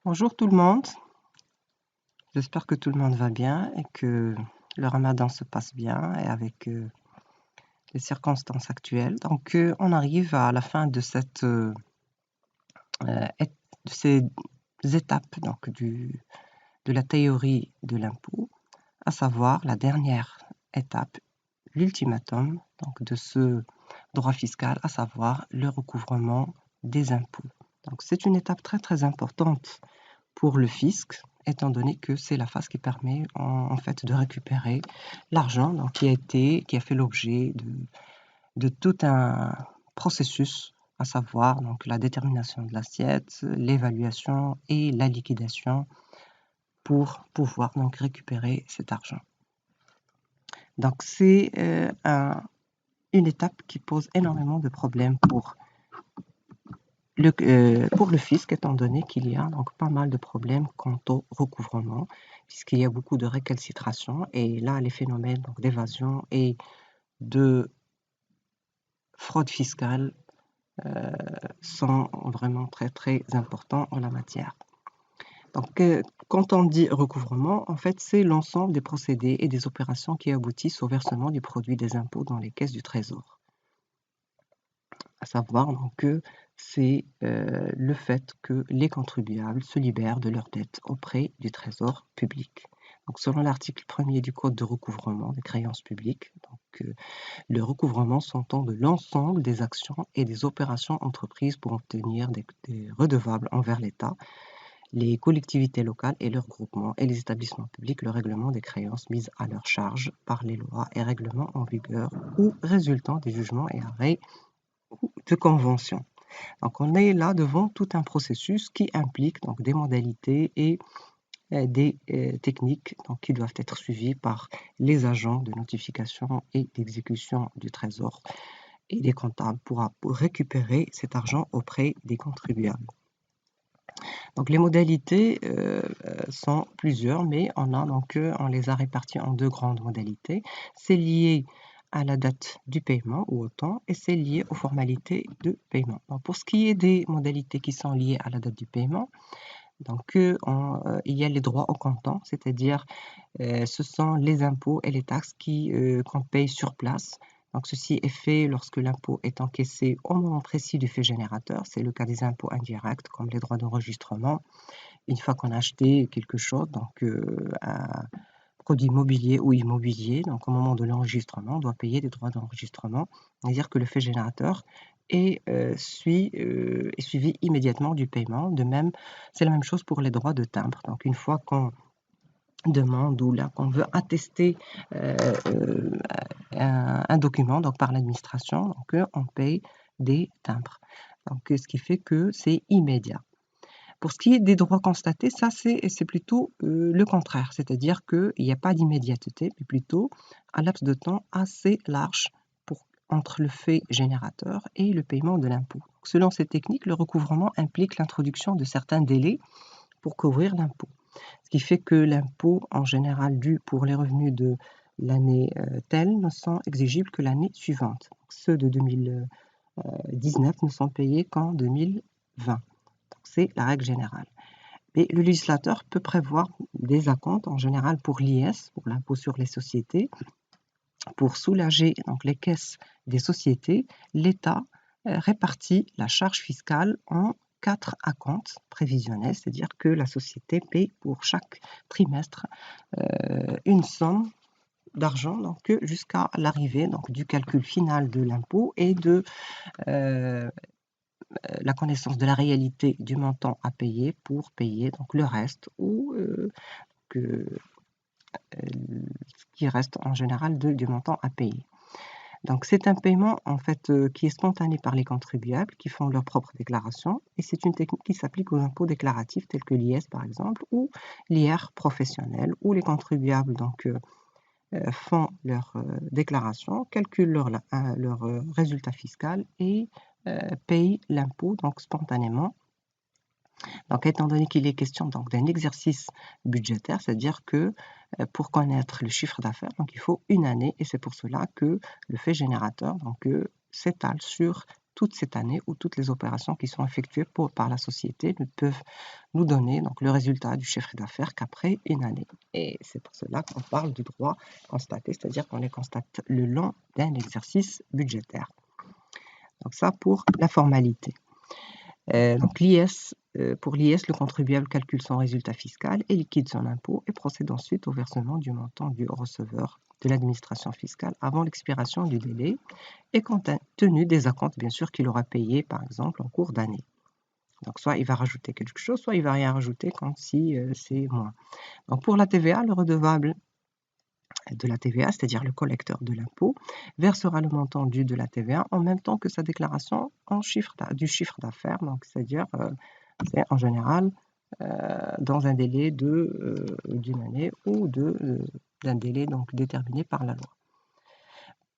Bonjour tout le monde, j'espère que tout le monde va bien et que le ramadan se passe bien et avec les circonstances actuelles. Donc on arrive à la fin de de ces étapes de la théorie de l'impôt, à savoir la dernière étape, l'ultimatum donc de ce droit fiscal, à savoir le recouvrement des impôts. Donc c'est une étape très très importante pour le fisc, étant donné que c'est la phase qui permet en fait de récupérer l'argent qui a fait l'objet de tout un processus, à savoir donc la détermination de l'assiette, l'évaluation et la liquidation pour pouvoir donc récupérer cet argent. Donc c'est une étape qui pose énormément de problèmes pour le fisc, étant donné qu'il y a donc pas mal de problèmes quant au recouvrement, puisqu'il y a beaucoup de récalcitration et là, les phénomènes d'évasion et de fraude fiscale sont vraiment très très importants en la matière. Donc, quand on dit recouvrement, en fait, c'est l'ensemble des procédés et des opérations qui aboutissent au versement du produit des impôts dans les caisses du Trésor. À savoir donc que c'est le fait que les contribuables se libèrent de leurs dettes auprès du Trésor public. Donc, selon l'article 1er du Code de recouvrement des créances publiques, le recouvrement s'entend de l'ensemble des actions et des opérations entreprises pour obtenir des redevables envers l'État, les collectivités locales et leurs groupements et les établissements publics le règlement des créances mises à leur charge par les lois et règlements en vigueur ou résultant des jugements et arrêts de convention. Donc, on est là devant tout un processus qui implique donc des modalités et des techniques donc, qui doivent être suivies par les agents de notification et d'exécution du Trésor et des comptables pour récupérer cet argent auprès des contribuables. Donc, les modalités sont plusieurs, mais on les a réparties en deux grandes modalités. C'est lié à la date du paiement ou au temps et c'est lié aux formalités de paiement. Donc, pour ce qui est des modalités qui sont liées à la date du paiement, donc, il y a les droits au comptant, c'est-à-dire ce sont les impôts et les taxes qu'on paye sur place. Donc, ceci est fait lorsque l'impôt est encaissé au moment précis du fait générateur. C'est le cas des impôts indirects, comme les droits d'enregistrement. Une fois qu'on a acheté quelque chose, donc un produit mobilier ou immobilier, donc au moment de l'enregistrement, on doit payer des droits d'enregistrement. C'est-à-dire que le fait générateur est suivi immédiatement du paiement. De même, c'est la même chose pour les droits de timbre. Donc, une fois qu'on demande ou là qu'on veut attester un document donc par l'administration, donc on paye des timbres. Donc, ce qui fait que c'est immédiat. Pour ce qui est des droits constatés, ça c'est plutôt le contraire, c'est-à-dire qu'il n'y a pas d'immédiateté, mais plutôt un laps de temps assez large entre le fait générateur et le paiement de l'impôt. Selon ces techniques, le recouvrement implique l'introduction de certains délais pour couvrir l'impôt. Ce qui fait que l'impôt, en général dû pour les revenus de l'année telle, ne sont exigibles que l'année suivante. Ceux de 2019 ne sont payés qu'en 2020. C'est la règle générale. Mais le législateur peut prévoir des acomptes, en général pour l'IS, pour l'impôt sur les sociétés. Pour soulager donc, les caisses des sociétés, l'État répartit la charge fiscale en 4 acomptes prévisionnels, c'est-à-dire que la société paie pour chaque trimestre une somme d'argent donc jusqu'à l'arrivée du calcul final de l'impôt et de la connaissance de la réalité du montant à payer pour payer donc le reste ou ce qui reste en général du montant à payer. Donc c'est un paiement en fait qui est spontané par les contribuables qui font leur propre déclaration et c'est une technique qui s'applique aux impôts déclaratifs tels que l'IS par exemple ou l'IR professionnel où les contribuables donc font leur déclaration, calculent leur résultat fiscal et payent l'impôt donc spontanément. Donc, étant donné qu'il est question d'un exercice budgétaire, c'est-à-dire que pour connaître le chiffre d'affaires, donc il faut une année et c'est pour cela que le fait générateur s'étale sur toute cette année ou toutes les opérations qui sont effectuées par la société ne peuvent nous donner donc le résultat du chiffre d'affaires qu'après une année. Et c'est pour cela qu'on parle du droit constaté, c'est-à-dire qu'on les constate le long d'un exercice budgétaire. Donc ça pour la formalité. Donc l'IS, pour l'IS, le contribuable calcule son résultat fiscal et liquide son impôt et procède ensuite au versement du montant dû au receveur de l'administration fiscale avant l'expiration du délai et compte tenu des acomptes bien sûr qu'il aura payé par exemple en cours d'année. Donc soit il va rajouter quelque chose, soit il va rien rajouter quand si c'est moins. Donc pour la TVA, le redevable de la TVA, c'est-à-dire le collecteur de l'impôt, versera le montant dû de la TVA en même temps que sa déclaration du chiffre d'affaires, donc c'est-à-dire c'est en général dans un délai d'une année ou d'un délai donc déterminé par la loi.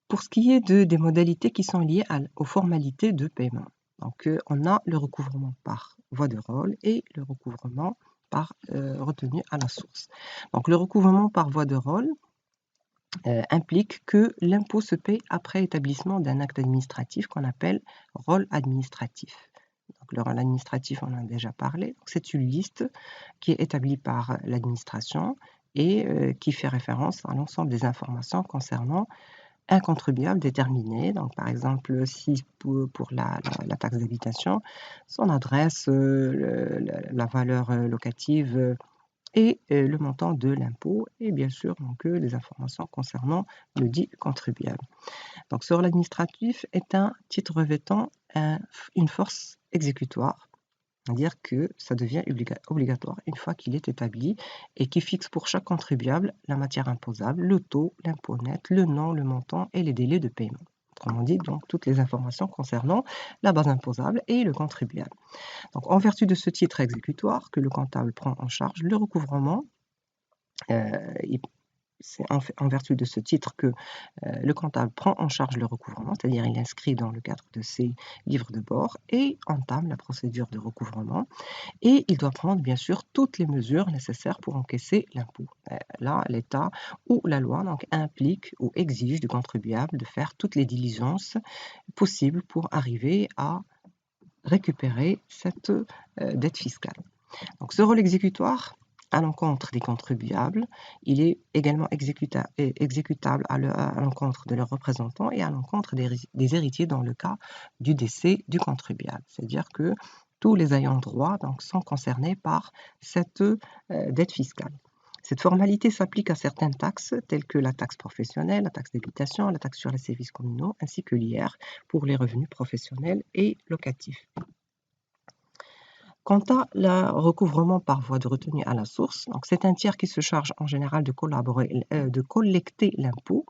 Pour ce qui est des modalités qui sont liées aux formalités de paiement, donc on a le recouvrement par voie de rôle et le recouvrement par retenue à la source. Donc le recouvrement par voie de rôle implique que l'impôt se paie après établissement d'un acte administratif qu'on appelle rôle administratif. Donc, le rôle administratif, on en a déjà parlé. C'est une liste qui est établie par l'administration et qui fait référence à l'ensemble des informations concernant un contribuable déterminé. Donc, par exemple, si pour la taxe d'habitation, son adresse, la valeur locative et le montant de l'impôt et bien sûr donc, les informations concernant le dit contribuable. Donc ce rôle administratif est un titre revêtant une force exécutoire, c'est-à-dire que ça devient obligatoire une fois qu'il est établi et qui fixe pour chaque contribuable la matière imposable, le taux, l'impôt net, le nom, le montant et les délais de paiement. Autrement dit, donc, toutes les informations concernant la base imposable et le contribuable. Donc, en vertu de ce titre exécutoire que le comptable prend en charge, le recouvrement, c'est en vertu de ce titre que le comptable prend en charge le recouvrement, c'est-à-dire il inscrit dans le cadre de ses livres de bord et entame la procédure de recouvrement. Et il doit prendre bien sûr toutes les mesures nécessaires pour encaisser l'impôt. Là, l'État ou la loi donc, implique ou exige du contribuable de faire toutes les diligences possibles pour arriver à récupérer cette dette fiscale. Donc, ce rôle exécutoire à l'encontre des contribuables, il est également exécutable à l'encontre de leurs représentants et à l'encontre des héritiers dans le cas du décès du contribuable. C'est-à-dire que tous les ayants droit donc, sont concernés par cette dette fiscale. Cette formalité s'applique à certaines taxes telles que la taxe professionnelle, la taxe d'habitation, la taxe sur les services communaux ainsi que l'IR pour les revenus professionnels et locatifs. Quant à le recouvrement par voie de retenue à la source, c'est un tiers qui se charge en général de collecter l'impôt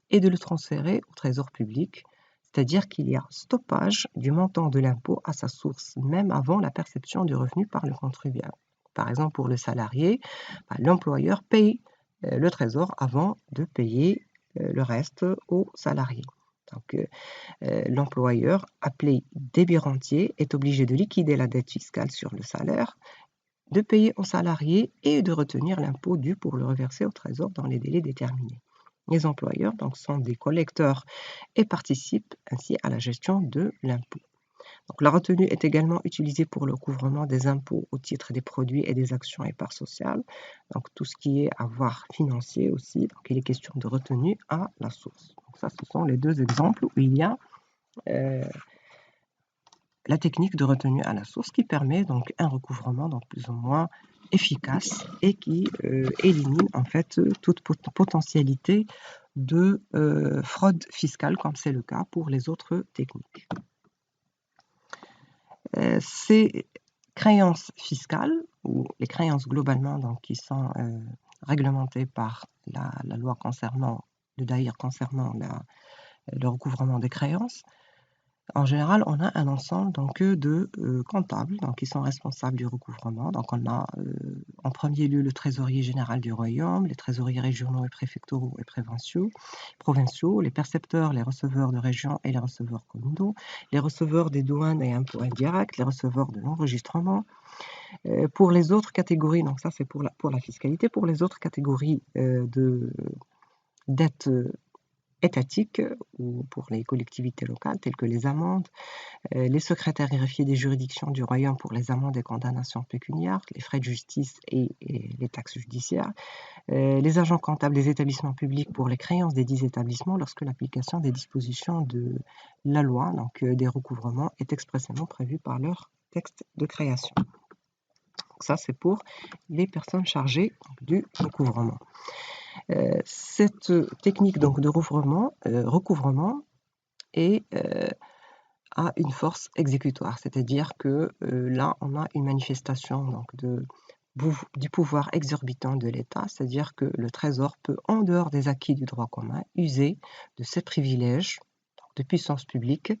et de le transférer au trésor public, c'est-à-dire qu'il y a stoppage du montant de l'impôt à sa source, même avant la perception du revenu par le contribuable. Par exemple, pour le salarié, l'employeur paye le trésor avant de payer le reste au salarié. Donc, l'employeur, appelé débit rentier, est obligé de liquider la dette fiscale sur le salaire, de payer aux salariés et de retenir l'impôt dû pour le reverser au trésor dans les délais déterminés. Les employeurs donc, sont des collecteurs et participent ainsi à la gestion de l'impôt. Donc, la retenue est également utilisée pour le recouvrement des impôts au titre des produits et des actions et parts sociales. Donc, tout ce qui est avoir financier aussi. Donc, il est question de retenue à la source. Donc, ça, ce sont les deux exemples où il y a la technique de retenue à la source qui permet donc un recouvrement donc plus ou moins efficace et qui élimine en fait toute potentialité de fraude fiscale comme c'est le cas pour les autres techniques. Ces créances fiscales ou les créances globalement donc, qui sont réglementées par la loi concernant le DAIR concernant le recouvrement des créances. En général, on a un ensemble donc, de comptables donc, qui sont responsables du recouvrement. Donc, on a en premier lieu le trésorier général du royaume, les trésoriers régionaux et préfectoraux et provinciaux, les percepteurs, les receveurs de région et les receveurs communaux, les receveurs des douanes et impôts indirects, les receveurs de l'enregistrement. Pour les autres catégories, donc ça c'est pour la fiscalité, pour les autres catégories de dettes étatiques ou pour les collectivités locales, telles que les amendes, les secrétaires greffiers des juridictions du royaume pour les amendes et condamnations pécuniaires, les frais de justice et les taxes judiciaires, les agents comptables des établissements publics pour les créances des 10 établissements lorsque l'application des dispositions de la loi, donc des recouvrements, est expressément prévue par leur texte de création. Donc ça, c'est pour les personnes chargées du recouvrement. Cette technique donc, de recouvrement est, a une force exécutoire, c'est-à-dire que là, on a une manifestation donc, du pouvoir exorbitant de l'État, c'est-à-dire que le Trésor peut, en dehors des acquis du droit commun, user de ses privilèges de puissance publique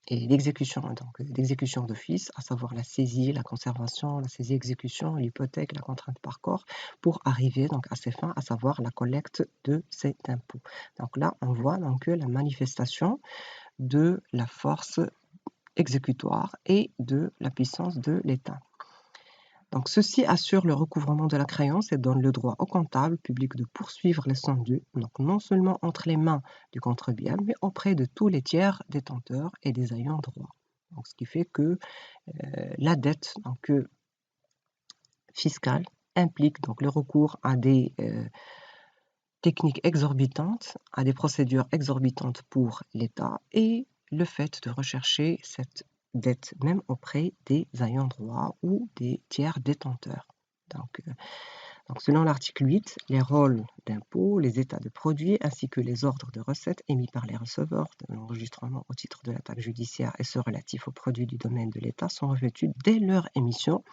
et d'exécution d'office, à savoir la saisie, la conservation, la saisie-exécution, l'hypothèque, la contrainte par corps, pour arriver donc à ces fins, à savoir la collecte de cet impôt. Donc là, on voit donc la manifestation de la force exécutoire et de la puissance de l'État. Donc, ceci assure le recouvrement de la créance et donne le droit au comptable public de poursuivre les sommes dues, donc non seulement entre les mains du contribuable, mais auprès de tous les tiers détenteurs et des ayants droit. Donc, ce qui fait que la dette donc, fiscale implique donc, le recours à des techniques exorbitantes, à des procédures exorbitantes pour l'État et le fait de rechercher cette dette même auprès des ayants droit ou des tiers détenteurs. Donc, selon l'article 8, les rôles d'impôt, les états de produits ainsi que les ordres de recettes émis par les receveurs de l'enregistrement au titre de la taxe judiciaire et ceux relatifs aux produits du domaine de l'État sont revêtus dès leur émission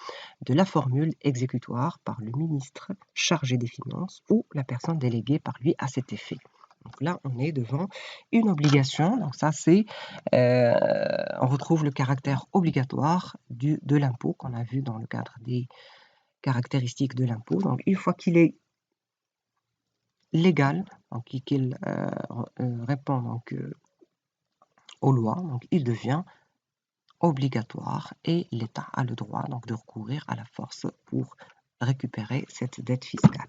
de la formule exécutoire par le ministre chargé des Finances ou la personne déléguée par lui à cet effet. Donc là, on est devant une obligation. Donc ça, c'est, on retrouve le caractère obligatoire de l'impôt qu'on a vu dans le cadre des caractéristiques de l'impôt. Donc une fois qu'il est légal, donc qu'il répond donc, aux lois, donc il devient obligatoire et l'État a le droit donc de recourir à la force pour récupérer cette dette fiscale.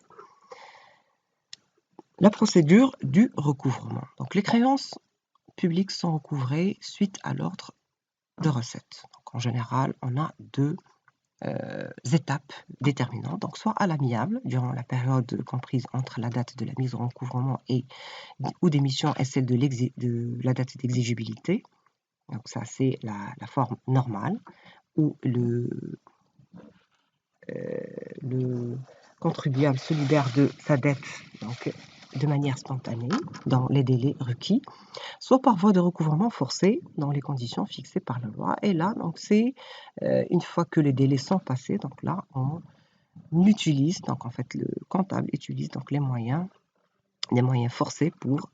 La procédure du recouvrement. Donc les créances publiques sont recouvrées suite à l'ordre de recettes. Donc en général, on a deux étapes déterminantes, donc soit à l'amiable durant la période comprise entre la date de la mise en recouvrement ou d'émission et celle de la date d'exigibilité. Donc ça c'est la forme normale où le contribuable se libère de sa dette donc, de manière spontanée dans les délais requis, soit par voie de recouvrement forcé dans les conditions fixées par la loi. Et là, donc c'est une fois que les délais sont passés, donc là on utilise, donc en fait le comptable utilise donc les moyens forcés pour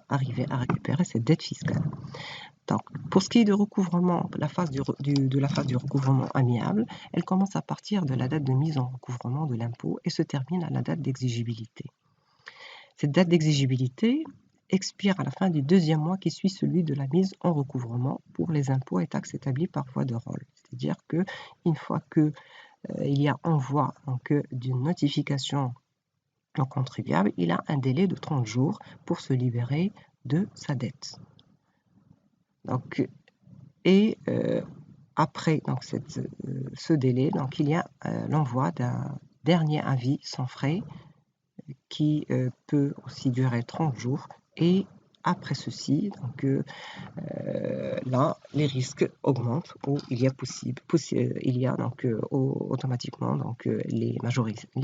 arriver à récupérer cette dette fiscale. Donc, pour ce qui est de recouvrement, la phase du recouvrement amiable, elle commence à partir de la date de mise en recouvrement de l'impôt et se termine à la date d'exigibilité. Cette date d'exigibilité expire à la fin du deuxième mois qui suit celui de la mise en recouvrement pour les impôts et taxes établis par voie de rôle. C'est-à-dire qu'une fois qu'il y a envoi d'une notification au contribuable, il a un délai de 30 jours pour se libérer de sa dette. Donc, et après donc, ce délai, donc, il y a l'envoi d'un dernier avis sans frais qui peut aussi durer 30 jours. Et après ceci, donc, là, les risques augmentent où il y a, il y a donc, automatiquement donc, les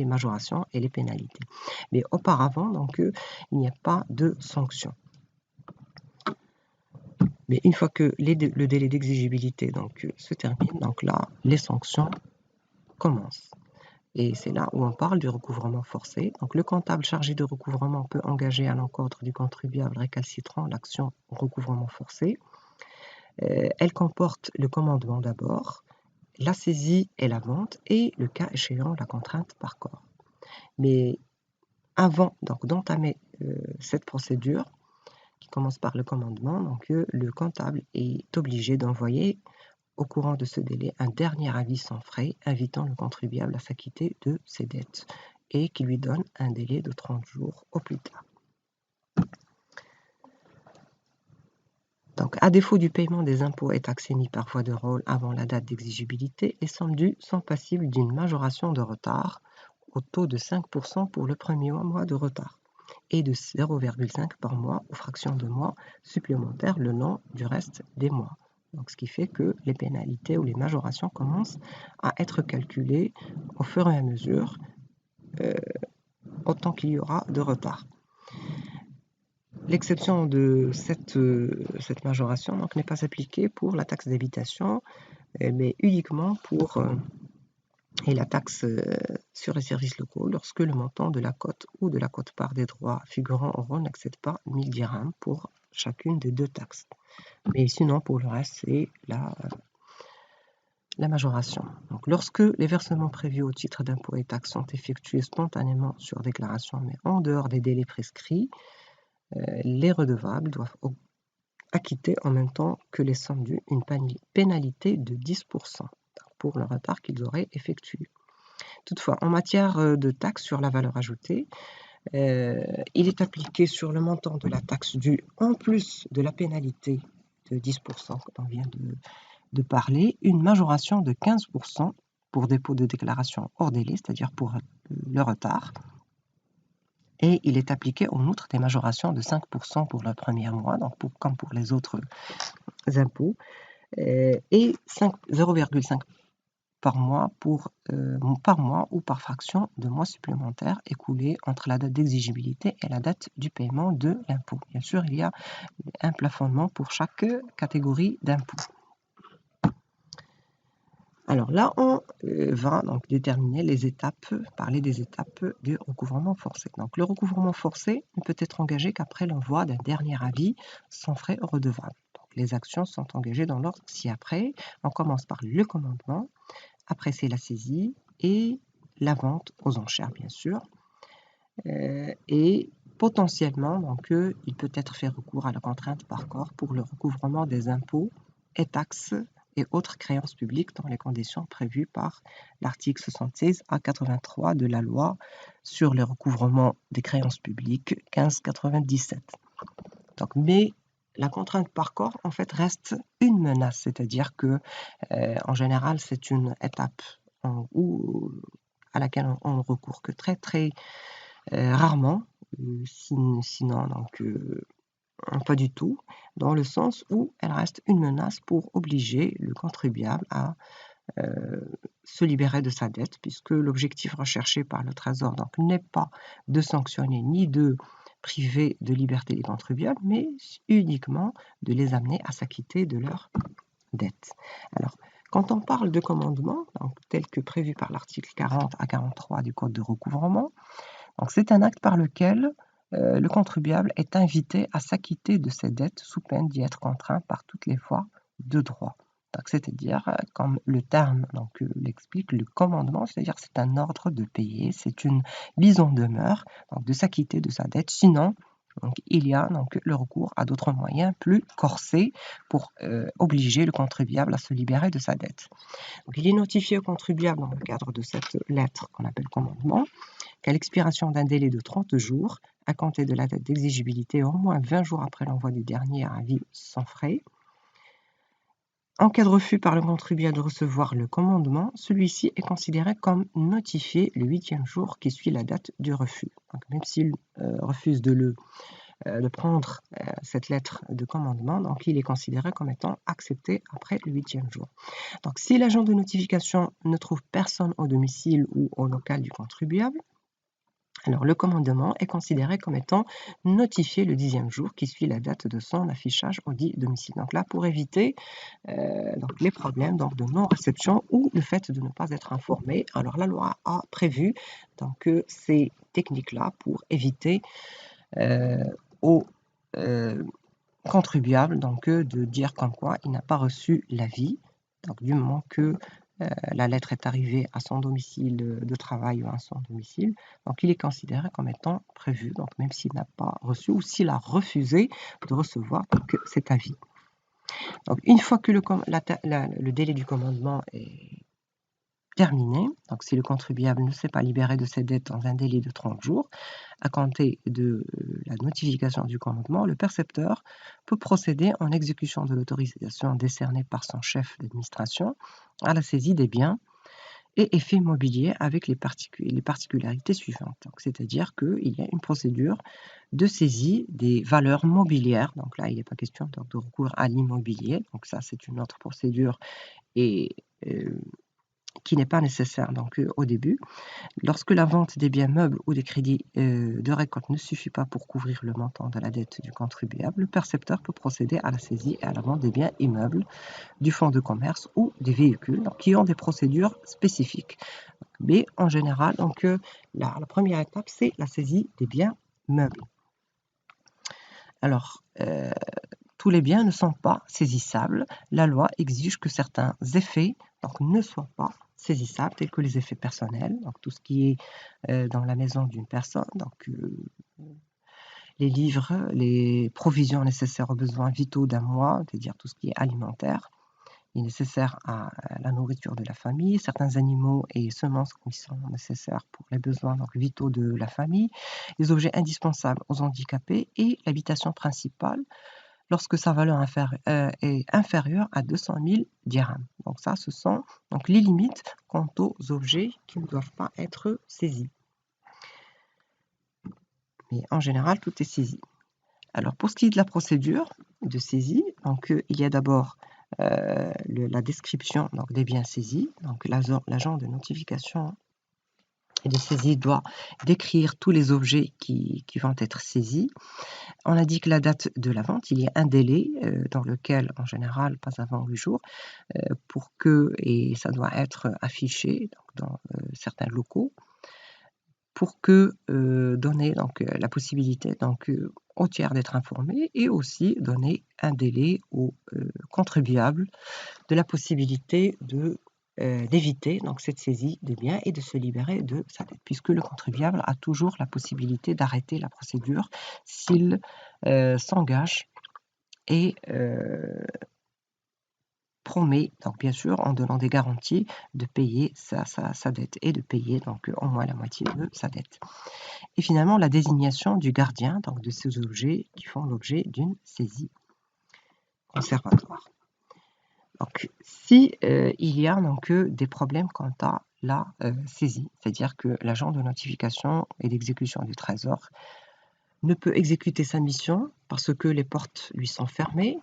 majorations et les pénalités. Mais auparavant, donc, il n'y a pas de sanctions. Mais une fois que le délai d'exigibilité se termine, donc là, les sanctions commencent. Et c'est là où on parle du recouvrement forcé. Donc le comptable chargé de recouvrement peut engager à l'encontre du contribuable récalcitrant l'action recouvrement forcé. Elle comporte le commandement d'abord, la saisie et la vente, et le cas échéant, la contrainte par corps. Mais avant d'entamer cette procédure, qui commence par le commandement, donc le comptable est obligé d'envoyer au courant de ce délai un dernier avis sans frais invitant le contribuable à s'acquitter de ses dettes et qui lui donne un délai de 30 jours au plus tard. Donc, à défaut du paiement des impôts et taxes émis par voie de rôle avant la date d'exigibilité, les sommes dues sont passibles d'une majoration de retard au taux de 5% pour le premier mois de retard et de 0,5 par mois aux fractions de mois supplémentaires le long du reste des mois. Donc, ce qui fait que les pénalités ou les majorations commencent à être calculées au fur et à mesure, autant qu'il y aura de retard. L'exception de cette majoration n'est pas appliquée pour la taxe d'habitation, mais uniquement pour et la taxe sur les services locaux lorsque le montant de la cote ou de la quote-part des droits figurant au rôle n'excède pas 1000 dirhams pour chacune des deux taxes. Mais sinon, pour le reste, c'est la majoration. Donc, lorsque les versements prévus au titre d'impôts et taxes sont effectués spontanément sur déclaration, mais en dehors des délais prescrits, les redevables doivent acquitter en même temps que les sommes dues une pénalité de 10% pour le retard qu'ils auraient effectué. Toutefois, en matière de taxe sur la valeur ajoutée, il est appliqué sur le montant de la taxe due, en plus de la pénalité de 10% dont on vient de parler, une majoration de 15% pour dépôt de déclaration hors délai, c'est-à-dire pour le retard. Et il est appliqué en outre des majorations de 5% pour le premier mois, donc comme pour les autres impôts, et 0,5 par mois ou par fraction de mois supplémentaires écoulés entre la date d'exigibilité et la date du paiement de l'impôt. Bien sûr, il y a un plafonnement pour chaque catégorie d'impôt. Alors là, on va donc déterminer les étapes, parler des étapes du recouvrement forcé. Donc le recouvrement forcé ne peut être engagé qu'après l'envoi d'un dernier avis sans frais redevables. Donc les actions sont engagées dans l'ordre ci-après. On commence par le commandement, après c'est la saisie et la vente aux enchères bien sûr. Et potentiellement, donc, il peut être fait recours à la contrainte par corps pour le recouvrement des impôts et taxes et autres créances publiques dans les conditions prévues par l'article 76 à 83 de la loi sur le recouvrement des créances publiques 1597. Donc, mais la contrainte par corps, en fait, reste une menace, c'est-à-dire que, en général, c'est une étape à laquelle on ne recourt que très, très rarement, sinon donc pas du tout, dans le sens où elle reste une menace pour obliger le contribuable à se libérer de sa dette, puisque l'objectif recherché par le Trésor n'est pas de sanctionner ni de priver de liberté les contribuables, mais uniquement de les amener à s'acquitter de leurs dettes. Alors, quand on parle de commandement, tel que prévu par l'article 40 à 43 du Code de recouvrement, c'est un acte par lequel le contribuable est invité à s'acquitter de ses dettes sous peine d'y être contraint par toutes les voies de droit. C'est-à-dire, comme le terme l'explique, le commandement, c'est-à-dire c'est un ordre de payer, c'est une mise en demeure de s'acquitter de sa dette. Sinon, il y a le recours à d'autres moyens plus corsés pour obliger le contribuable à se libérer de sa dette. Donc, il est notifié au contribuable dans le cadre de cette lettre qu'on appelle commandement qu'à l'expiration d'un délai de 30 jours, à compter de la date d'exigibilité au moins 20 jours après l'envoi du dernier avis sans frais, en cas de refus par le contribuable de recevoir le commandement, celui-ci est considéré comme notifié le 8e jour qui suit la date du refus. Donc, même s'il refuse de prendre cette lettre de commandement, donc il est considéré comme étant accepté après le 8e jour. Donc, si l'agent de notification ne trouve personne au domicile ou au local du contribuable, alors le commandement est considéré comme étant notifié le 10e jour qui suit la date de son affichage au dit domicile. Donc là, pour éviter les problèmes de non-réception ou le fait de ne pas être informé, alors la loi a prévu ces techniques-là pour éviter aux contribuables de dire comme quoi il n'a pas reçu l'avis, du moment que la lettre est arrivée à son domicile de travail ou à son domicile, il est considéré comme étant prévu, même s'il n'a pas reçu ou s'il a refusé de recevoir cet avis. Donc, une fois que le délai du commandement est terminée, donc si le contribuable ne s'est pas libéré de ses dettes dans un délai de 30 jours, à compter de la notification du commandement, le percepteur peut procéder en exécution de l'autorisation décernée par son chef d'administration à la saisie des biens et effets mobiliers avec les particularités suivantes. C'est-à-dire qu'il y a une procédure de saisie des valeurs mobilières. Donc là, il n'est pas question donc, de recours à l'immobilier. Donc ça, c'est une autre procédure et qui n'est pas nécessaire donc, au début. Lorsque la vente des biens meubles ou des crédits de récolte ne suffit pas pour couvrir le montant de la dette du contribuable, le percepteur peut procéder à la saisie et à la vente des biens immeubles, du fonds de commerce ou des véhicules donc, qui ont des procédures spécifiques. Mais en général, donc, la première étape, c'est la saisie des biens meubles. Alors, tous les biens ne sont pas saisissables. La loi exige que certains effets donc, ne soient pas saisissables, tels que les effets personnels, donc tout ce qui est dans la maison d'une personne, donc les livres, les provisions nécessaires aux besoins vitaux d'un mois, c'est-à-dire tout ce qui est alimentaire, est nécessaire à la nourriture de la famille, certains animaux et semences qui sont nécessaires pour les besoins donc, vitaux de la famille, les objets indispensables aux handicapés et l'habitation principale lorsque sa valeur est inférieure à 200 000 dirhams. Donc ça, ce sont donc, les limites quant aux objets qui ne doivent pas être saisis. Mais en général, tout est saisi. Alors pour ce qui est de la procédure de saisie, donc, il y a d'abord la description donc, des biens saisis. Donc l'agent de notification et de saisie doit décrire tous les objets qui vont être saisis. On indique la date de la vente. Il y a un délai dans lequel, en général, pas avant 8 jours, pour que, et ça doit être affiché donc, dans certains locaux, pour que donner donc, la possibilité donc, aux tiers d'être informés et aussi donner un délai aux contribuables de la possibilité d'éviter donc cette saisie de biens et de se libérer de sa dette, puisque le contribuable a toujours la possibilité d'arrêter la procédure s'il s'engage et promet, donc bien sûr en donnant des garanties, de payer sa dette et de payer donc au moins la moitié de sa dette. Et finalement, la désignation du gardien donc de ces objets qui font l'objet d'une saisie conservatoire. Donc, si il y a donc des problèmes quant à la saisie, c'est-à-dire que l'agent de notification et d'exécution du Trésor ne peut exécuter sa mission parce que les portes lui sont fermées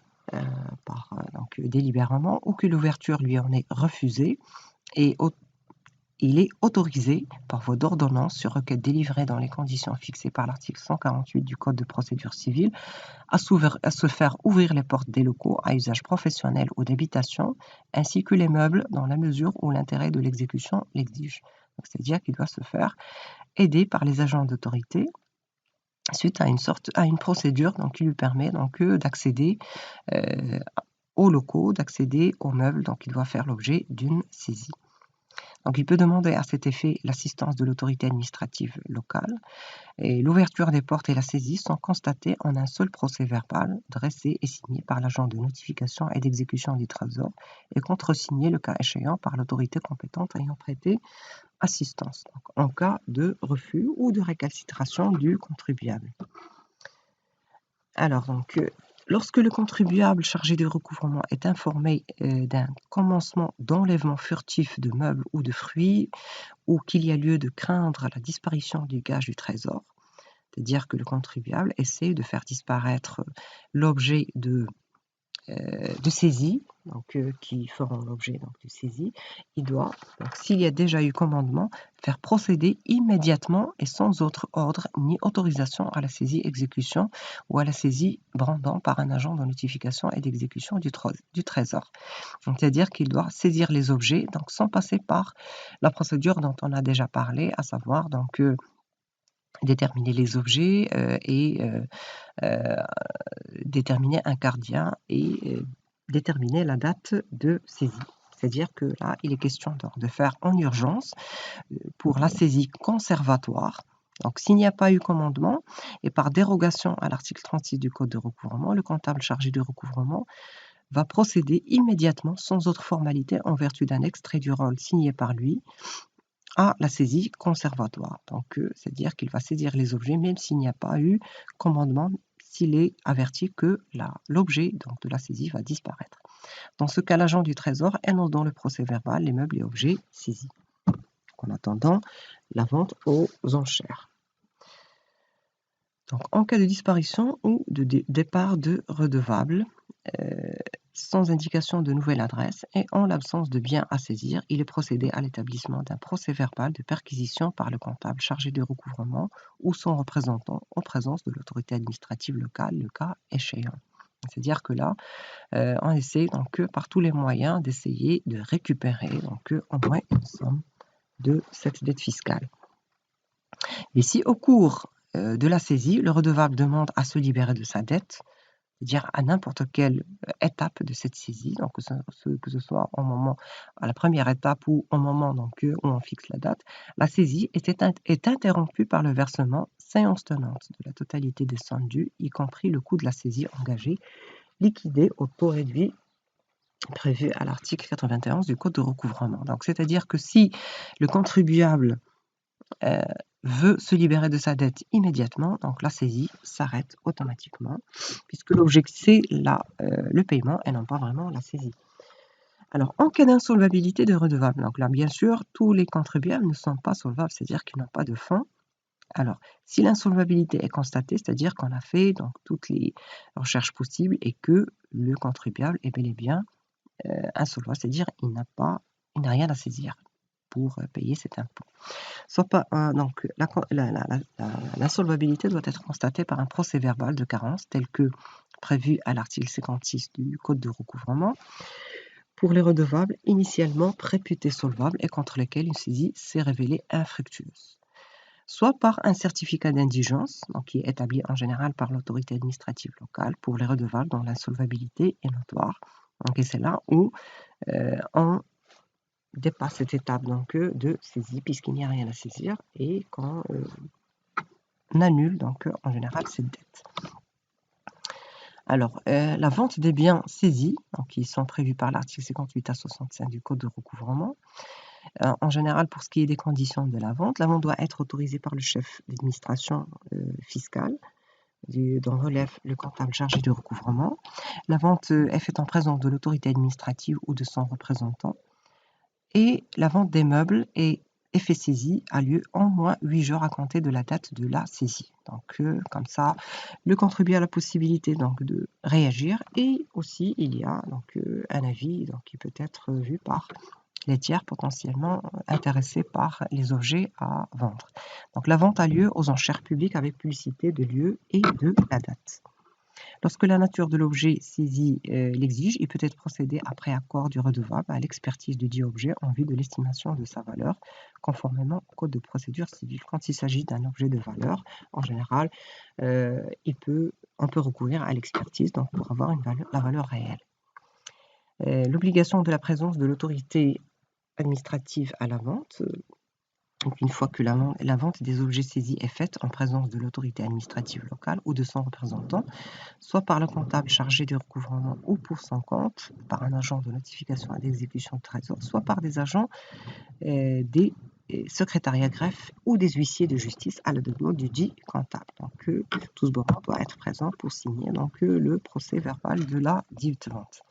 donc, délibérément ou que l'ouverture lui en est refusée et il est autorisé par voie d'ordonnance sur requête délivrée dans les conditions fixées par l'article 148 du Code de procédure civile à se faire ouvrir les portes des locaux à usage professionnel ou d'habitation, ainsi que les meubles dans la mesure où l'intérêt de l'exécution l'exige. C'est-à-dire qu'il doit se faire aider par les agents d'autorité suite à une procédure donc, qui lui permet donc, d'accéder aux locaux, d'accéder aux meubles, donc il doit faire l'objet d'une saisie. Donc il peut demander à cet effet l'assistance de l'autorité administrative locale et l'ouverture des portes et la saisie sont constatées en un seul procès-verbal dressé et signé par l'agent de notification et d'exécution du Trésor et contresigné le cas échéant par l'autorité compétente ayant prêté assistance donc, en cas de refus ou de récalcitration du contribuable. Alors donc lorsque le contribuable chargé du recouvrement est informé d'un commencement d'enlèvement furtif de meubles ou de fruits ou qu'il y a lieu de craindre la disparition du gage du trésor, c'est-à-dire que le contribuable essaie de faire disparaître l'objet de saisie, donc, qui feront l'objet de saisie, il doit, s'il y a déjà eu commandement, faire procéder immédiatement et sans autre ordre ni autorisation à la saisie exécution ou à la saisie brandant par un agent de notification et d'exécution du Trésor. C'est-à-dire qu'il doit saisir les objets donc, sans passer par la procédure dont on a déjà parlé, à savoir donc, déterminer les objets et déterminer un gardien et déterminer la date de saisie. C'est-à-dire que là, il est question de faire en urgence pour la saisie conservatoire. Donc, s'il n'y a pas eu commandement, et par dérogation à l'article 36 du Code de recouvrement, le comptable chargé du recouvrement va procéder immédiatement, sans autre formalité, en vertu d'un extrait du rôle signé par lui, à la saisie conservatoire. Donc, c'est-à-dire qu'il va saisir les objets même s'il n'y a pas eu commandement, s'il est averti que l'objet de la saisie va disparaître. Dans ce cas, l'agent du trésor énonce dans le procès-verbal les meubles et objets saisis. En attendant la vente aux enchères. Donc, en cas de disparition ou de départ de redevable, sans indication de nouvelle adresse et en l'absence de biens à saisir, il est procédé à l'établissement d'un procès-verbal de perquisition par le comptable chargé de recouvrement ou son représentant en présence de l'autorité administrative locale, le cas échéant. C'est-à-dire que là, on essaie donc par tous les moyens d'essayer de récupérer au moins une somme de cette dette fiscale. Et si au cours de la saisie, le redevable demande à se libérer de sa dette, c'est-à-dire à n'importe quelle étape de cette saisie, donc que ce soit à la première étape ou au moment où on fixe la date, la saisie est interrompue par le versement séance tenante de la totalité des sommes dues, y compris le coût de la saisie engagée, liquidé au taux réduit prévu à l'article 91 du Code de recouvrement. Donc, c'est-à-dire que si le contribuable veut se libérer de sa dette immédiatement, donc la saisie s'arrête automatiquement, puisque l'objet c'est le paiement et non pas vraiment la saisie. Alors, en cas d'insolvabilité de redevable, donc là, bien sûr, tous les contribuables ne sont pas solvables, c'est-à-dire qu'ils n'ont pas de fonds. Alors, si l'insolvabilité est constatée, c'est-à-dire qu'on a fait donc toutes les recherches possibles et que le contribuable est bel et bien insolvable, c'est-à-dire il n'a rien à saisir pour payer cet impôt. Donc, l'insolvabilité doit être constatée par un procès-verbal de carence tel que prévu à l'article 56 du Code de recouvrement pour les redevables initialement préputés solvables et contre lesquels une saisie s'est révélée infructueuse. Soit par un certificat d'indigence, qui est établi en général par l'autorité administrative locale pour les redevables dont l'insolvabilité est notoire. Donc, c'est là où on dépasse cette étape de saisie puisqu'il n'y a rien à saisir et quand on annule en général cette dette. Alors, la vente des biens saisis, qui sont prévus par l'article 58 à 65 du Code de recouvrement, en général pour ce qui est des conditions de la vente doit être autorisée par le chef d'administration fiscale dont relève le comptable chargé de recouvrement. La vente est faite en présence de l'autorité administrative ou de son représentant. Et la vente des meubles et effet saisie a lieu en moins 8 jours à compter de la date de la saisie. Donc, comme ça, le contribuable a la possibilité de réagir et aussi il y a un avis qui peut être vu par les tiers potentiellement intéressés par les objets à vendre. Donc, la vente a lieu aux enchères publiques avec publicité de lieu et de la date. Lorsque la nature de l'objet saisi l'exige, il peut être procédé après accord du redevable à l'expertise du dit objet en vue de l'estimation de sa valeur, conformément au Code de procédure civile. Quand il s'agit d'un objet de valeur, en général, on peut recourir à l'expertise pour avoir la valeur réelle. L'obligation de la présence de l'autorité administrative à la vente. Donc, une fois que la vente des objets saisis est faite en présence de l'autorité administrative locale ou de son représentant, soit par le comptable chargé du recouvrement ou pour son compte, par un agent de notification et d'exécution de trésor, soit par des agents des secrétariats greffe ou des huissiers de justice à la demande du dit comptable. Donc, tout ce moment doit être présent pour signer le procès verbal de la dite vente.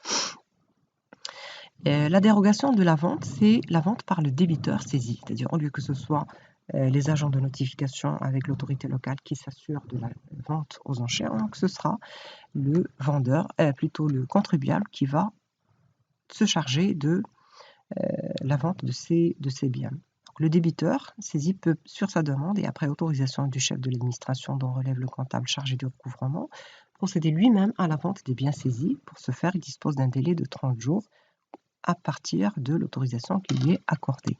La dérogation de la vente, c'est la vente par le débiteur saisi, c'est-à-dire au lieu que ce soit les agents de notification avec l'autorité locale qui s'assurent de la vente aux enchères, donc ce sera le vendeur, plutôt le contribuable qui va se charger de la vente de ces biens. Donc, le débiteur saisi peut, sur sa demande et après autorisation du chef de l'administration dont relève le comptable chargé du recouvrement, procéder lui-même à la vente des biens saisis. Pour ce faire, il dispose d'un délai de 30 jours à partir de l'autorisation qui lui est accordée.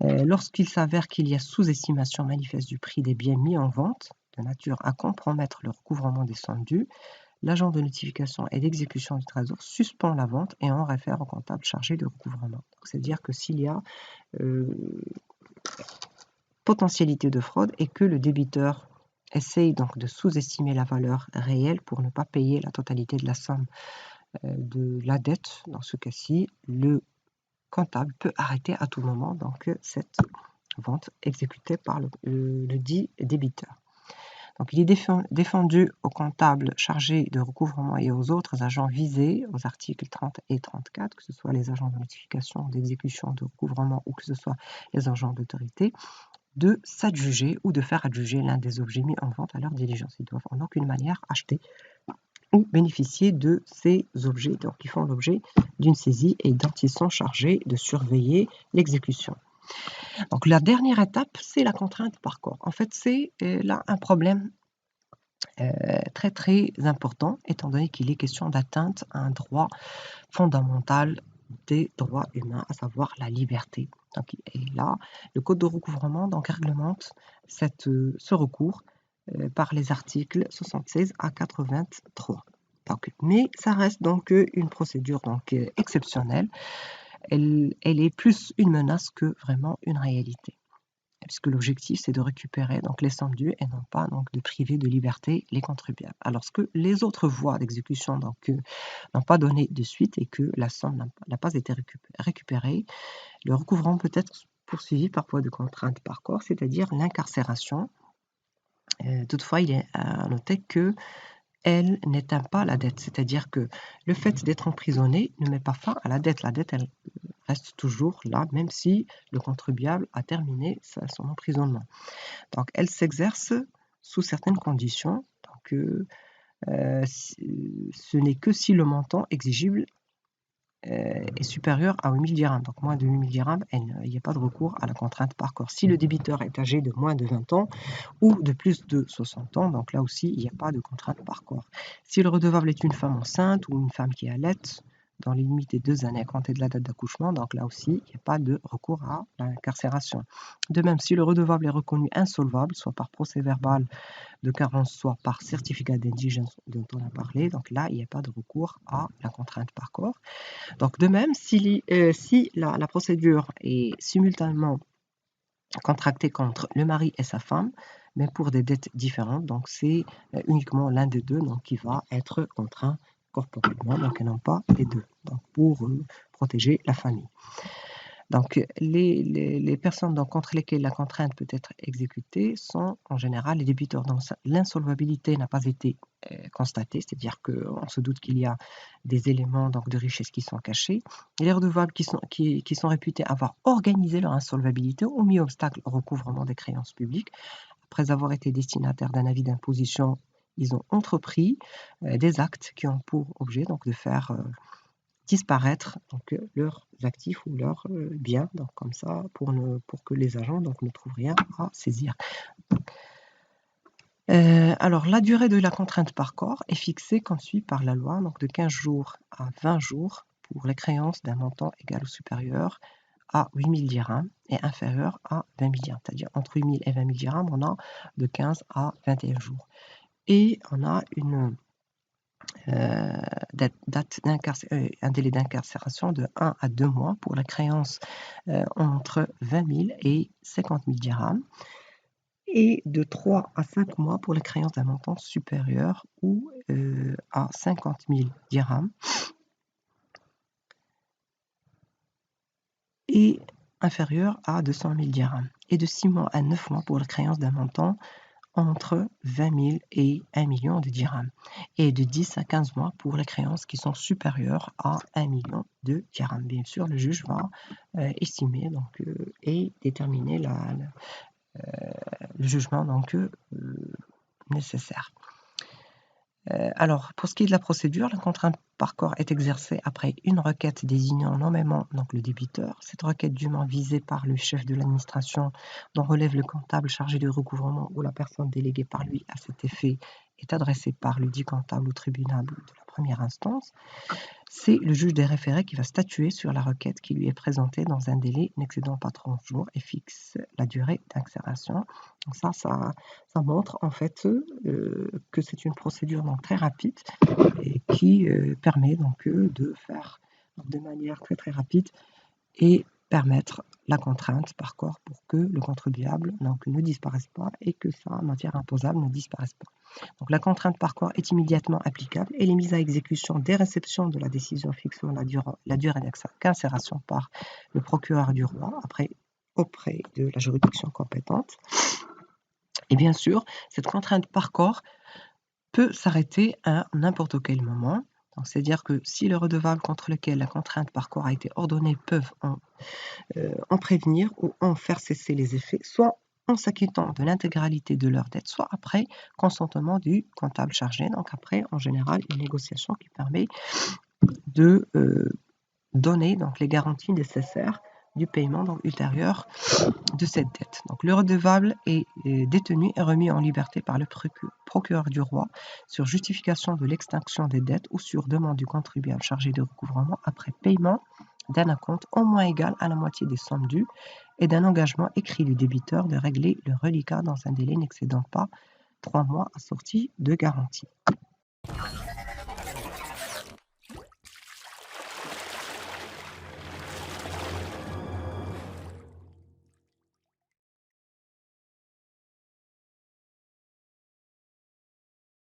Lorsqu'il s'avère qu'il y a sous-estimation manifeste du prix des biens mis en vente, de nature à compromettre le recouvrement des sommes dues, l'agent de notification et d'exécution du trésor suspend la vente et en réfère au comptable chargé de recouvrement. C'est-à-dire que s'il y a potentialité de fraude et que le débiteur essaye de sous-estimer la valeur réelle pour ne pas payer la totalité de la somme de la dette. Dans ce cas-ci, le comptable peut arrêter à tout moment donc cette vente exécutée par le dit débiteur. Donc, il est défendu au comptable chargé de recouvrement et aux autres agents visés aux articles 30 et 34, que ce soit les agents de notification, d'exécution, de recouvrement ou que ce soit les agents d'autorité, de s'adjuger ou de faire adjuger l'un des objets mis en vente à leur diligence. Ils doivent en aucune manière acheter ou bénéficier de ces objets, donc qui font l'objet d'une saisie et dont ils sont chargés de surveiller l'exécution. Donc la dernière étape, c'est la contrainte par corps. En fait, c'est là un problème très très important, étant donné qu'il est question d'atteinte à un droit fondamental des droits humains, à savoir la liberté. Donc, et là, le Code de recouvrement donc, réglemente ce recours par les articles 76 à 83. Donc, mais ça reste donc une procédure donc, exceptionnelle. Elle est plus une menace que vraiment une réalité, puisque l'objectif c'est de récupérer donc les sommes dues et non pas donc de priver de liberté les contribuables. Alors que les autres voies d'exécution donc n'ont pas donné de suite et que la somme n'a pas été récupérée, le recouvrement peut être poursuivi par voie de contrainte par corps, c'est-à-dire l'incarcération. Toutefois, il est à noter que elle n'éteint pas la dette, c'est-à-dire que le fait d'être emprisonné ne met pas fin à la dette. La dette, elle reste toujours là, même si le contribuable a terminé son emprisonnement. Donc, elle s'exerce sous certaines conditions. Donc, ce n'est que si le montant exigible est supérieur à 8 000 dirhams. Donc, moins de 8 000 dirhams, il n'y a pas de recours à la contrainte par corps. Si le débiteur est âgé de moins de 20 ans ou de plus de 60 ans, donc là aussi, il n'y a pas de contrainte par corps. Si le redevable est une femme enceinte ou une femme qui allait, dans les limites des 2 années à compter de la date d'accouchement, donc là aussi, il n'y a pas de recours à l'incarcération. De même, si le redevable est reconnu insolvable, soit par procès verbal de carence, soit par certificat d'indigence dont on a parlé, donc là, il n'y a pas de recours à la contrainte par corps. Donc de même, si la procédure est simultanément contractée contre le mari et sa femme, mais pour des dettes différentes, donc c'est uniquement l'un des deux donc, qui va être contraint corporellement, donc et non pas les deux, donc pour protéger la famille. Donc les personnes donc, contre lesquelles la contrainte peut être exécutée sont en général les débiteurs dont l'insolvabilité n'a pas été constatée, c'est-à-dire qu'on se doute qu'il y a des éléments donc, de richesse qui sont cachés, et les redevables qui sont réputés avoir organisé leur insolvabilité ou mis obstacle au recouvrement des créances publiques. Après avoir été destinataires d'un avis d'imposition, ils ont entrepris des actes qui ont pour objet donc, de faire disparaître donc, leurs actifs ou leurs biens, donc comme ça, pour que les agents donc, ne trouvent rien à saisir. Alors, la durée de la contrainte par corps est fixée comme suit par la loi, donc de 15 jours à 20 jours pour les créances d'un montant égal ou supérieur à 8 000 dirhams et inférieur à 20 000 dirhams. C'est-à-dire entre 8 000 et 20 000 dirhams, on a de 15 à 21 jours. Et on a un délai d'incarcération de 1 à 2 mois pour la créance entre 20 000 et 50 000 dirhams et de 3 à 5 mois pour les créances d'un montant supérieur ou à 50 000 dirhams et inférieur à 200 000 dirhams et de 6 mois à 9 mois pour la créance d'un montant entre 20 000 et 1 million de dirhams et de 10 à 15 mois pour les créances qui sont supérieures à 1 million de dirhams. Bien sûr, le juge va estimer donc, et déterminer le jugement donc, nécessaire. Alors, pour ce qui est de la procédure, la contrainte par corps est exercée après une requête désignant nommément donc, le débiteur. Cette requête dûment visée par le chef de l'administration dont relève le comptable chargé du recouvrement ou la personne déléguée par lui à cet effet est adressée par le dit comptable au tribunal de la première instance. C'est le juge des référés qui va statuer sur la requête qui lui est présentée dans un délai n'excédant pas 30 jours et fixe la durée d'incarcération. Donc ça montre en fait que c'est une procédure donc, très rapide et qui permet donc de faire de manière très très rapide et permettre la contrainte par corps pour que le contribuable donc, ne disparaisse pas et que sa matière imposable ne disparaisse pas. Donc, la contrainte par corps est immédiatement applicable et les mises à exécution dès réception de la décision fixant la durée d'incarcération par le procureur du roi auprès de la juridiction compétente. Et bien sûr, cette contrainte par corps peut s'arrêter à n'importe quel moment. C'est-à-dire que si le redevable contre lequel la contrainte par corps a été ordonnée peuvent en prévenir ou en faire cesser les effets, soit en s'acquittant de l'intégralité de leur dette, soit après consentement du comptable chargé. Donc après, en général, une négociation qui permet de donner donc, les garanties nécessaires du paiement donc, ultérieur de cette dette. Donc, le redevable est détenu et remis en liberté par le procureur du roi sur justification de l'extinction des dettes ou sur demande du contribuable chargé de recouvrement après paiement d'un acompte au moins égal à la moitié des sommes dues et d'un engagement écrit du débiteur de régler le reliquat dans un délai n'excédant pas 3 mois assorti de garantie.